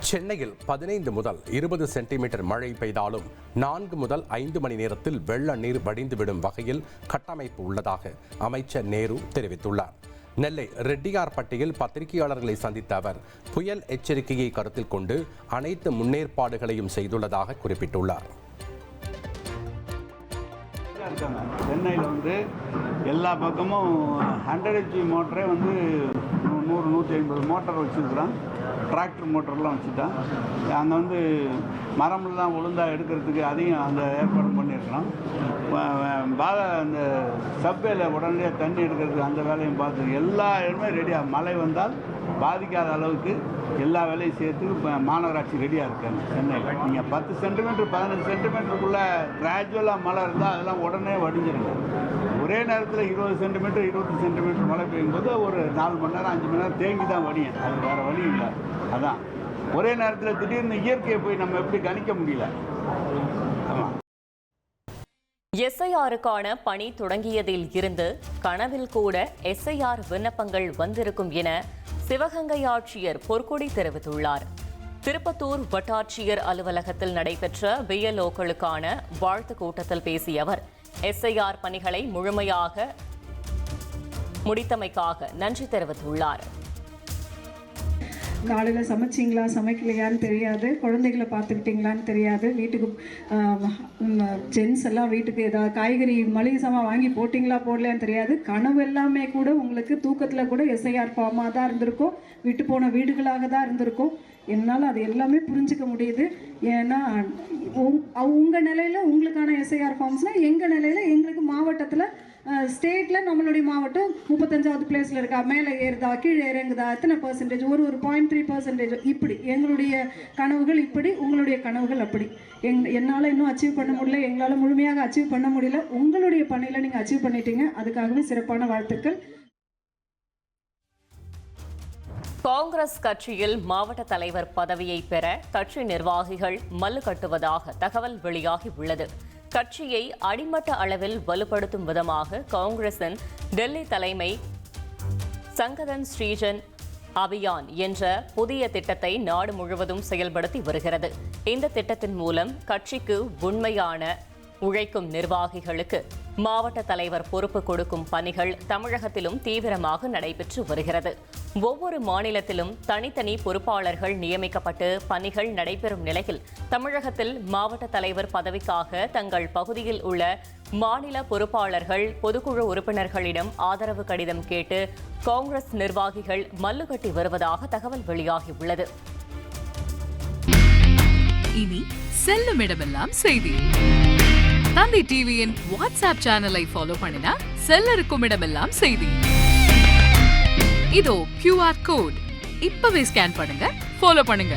சென்னையில் 15 முதல் 20 சென்டிமீட்டர் மழை பெய்தாலும் 4 முதல் 5 மணி நேரத்தில் வெள்ள நீர் வடிந்துவிடும் வகையில் கட்டமைப்பு உள்ளதாக அமைச்சர் நேரு தெரிவித்துள்ளார். நெல்லை ரெட்டியார்பட்டியில் பத்திரிகையாளர்களை சந்தித்த அவர் புயல் எச்சரிக்கையை கருத்தில் கொண்டு அனைத்து முன்னேற்பாடுகளையும் செய்துள்ளதாக குறிப்பிட்டுள்ளார். சென்னையில் எல்லா பக்கமும் 100 HP மோட்டரே 100-150 மோட்டர் வச்சுருக்குறான். டிராக்டர் மோட்டர்லாம் வச்சுட்டான். அங்கே மரம்லாம் ஒழுங்காக எடுக்கிறதுக்கு அதையும் அந்த ஏற்பாடு பண்ணியிருக்கிறோம். அந்த சப்பேல உடனடியாக தண்ணி எடுக்கிறதுக்கு அந்த வேலையும் பார்த்து எல்லா இடமே ரெடியாக, மழை வந்தால் பாதிக்காத அளவுக்கு எல்லா வேலையும் சேர்த்து இப்போ மாநகராட்சி ரெடியாக இருக்காங்க. சென்னையில் நீங்கள் 10 சென்டிமீட்டர் 15 சென்டிமீட்டருக்குள்ளே கிராஜுவலாக மழை இருந்தால் அதெல்லாம் உடனே வடிஞ்சிருங்க. ஒரே நேரத்தில் 20 சென்டிமீட்டர் 20 சென்டிமீட்டர் மழை பெய்யும்போது ஒரு 4 மணி நேரம் 5 மணி நேரம் தேங்கி தான் வடியும். அது வேறு வழி இல்லை. அதான் ஒரே நேரத்தில் திடீர்னு இயற்கையை போய் நம்ம எப்படி கணிக்க முடியல. ஆமாம். எஸ்ஐஆருக்கான பணி தொடங்கியதில் இருந்து கனவில் கூட எஸ்ஐஆர் விண்ணப்பங்கள் வந்திருக்கும் என சிவகங்கை ஆட்சியர் பொற்கொடி தெரிவித்துள்ளார். திருப்பத்தூர் வட்டாட்சியர் அலுவலகத்தில் நடைபெற்ற பிஎல்ஓக்களுக்கான வாழ்த்து கூட்டத்தில் பேசிய அவர் எஸ்ஐஆர் பணிகளை முழுமையாக முடித்தமைக்காக நன்றி தெரிவித்துள்ளார். காலையில் சமைச்சிங்களா சமைக்கலையான்னு தெரியாது, குழந்தைகளை பார்த்துக்கிட்டிங்களான்னு தெரியாது, வீட்டுக்கு ஜென்ஸ் எல்லாம் வீட்டுக்கு ஏதாவது காய்கறி மளிகை சாமான் வாங்கி போட்டிங்களா போடலையான்னு தெரியாது. கனவு எல்லாமே கூட உங்களுக்கு தூக்கத்தில் கூட எஸ்ஐஆர் ஃபார்மாக தான் இருந்திருக்கும், விட்டு போன வீடுகளாக தான் இருந்திருக்கும். என்னால் அது எல்லாமே புரிஞ்சிக்க முடியுது. ஏன்னா உங்கள் நிலையில் உங்களுக்கான எஸ்ஐஆர் ஃபார்ம்ஸ்னால் எங்கள் நிலையில் எங்களுக்கு மாவட்டத்தில் ஸ்டேட்டில் நம்மளுடைய மாவட்டம் 35வது பிளேஸில் இருக்கா, மேலே ஏறுதா கீழே இறங்குதா, எத்தனை பர்சன்டேஜ், ஒரு 0.3% இப்படி எங்களுடைய கனவுகள், இப்படி உங்களுடைய கனவுகள் அப்படி. என்னால் இன்னும் அச்சீவ் பண்ண முடியல, எங்களால் முழுமையாக அச்சீவ் பண்ண முடியல. உங்களுடைய பணியில் நீங்கள் அச்சீவ் பண்ணிட்டீங்க, அதுக்காகவே சிறப்பான வாழ்த்துக்கள். காங்கிரஸ் கட்சியில் மாவட்ட தலைவர் பதவியை பெற கட்சி நிர்வாகிகள் மல்லு கட்டுவதாக தகவல் வெளியாகி உள்ளது. கட்சியை அடிமட்ட அளவில் வலுப்படுத்தும் விதமாக காங்கிரசின் டெல்லி தலைமை சங்கதன் ஸ்ரீஜன் அபியான் என்ற புதிய திட்டத்தை நாடு முழுவதும் செயல்படுத்தி வருகிறது. இந்த திட்டத்தின் மூலம் கட்சிக்கு உண்மையான உழைக்கும் நிர்வாகிகளுக்கு மாவட்ட தலைவர் பொறுப்பு கொடுக்கும் பணிகள் தமிழகத்திலும் தீவிரமாக நடைபெற்று வருகிறது. ஒவ்வொரு மாநிலத்திலும் தனித்தனி பொறுப்பாளர்கள் நியமிக்கப்பட்டு பணிகள் நடைபெறும் நிலையில் தமிழகத்தில் மாவட்ட தலைவர் பதவிக்காக தங்கள் பகுதியில் உள்ள மாநில பொறுப்பாளர்கள் பொதுக்குழு உறுப்பினர்களிடம் ஆதரவு கடிதம் கேட்டு காங்கிரஸ் நிர்வாகிகள் மல்லுகட்டி வருவதாக தகவல் வெளியாகியுள்ளது. இனி செல்லும் இடமெல்லாம் செய்தி. தந்தி டிவியின் வாட்ஸ்அப் சேனலை ஃபாலோ பண்ணினா செல்ல இருக்கும் இடமெல்லாம் செய்தி. இதோ QR கோட் இப்பவே ஸ்கேன் பண்ணுங்க, ஃபாலோ பண்ணுங்க.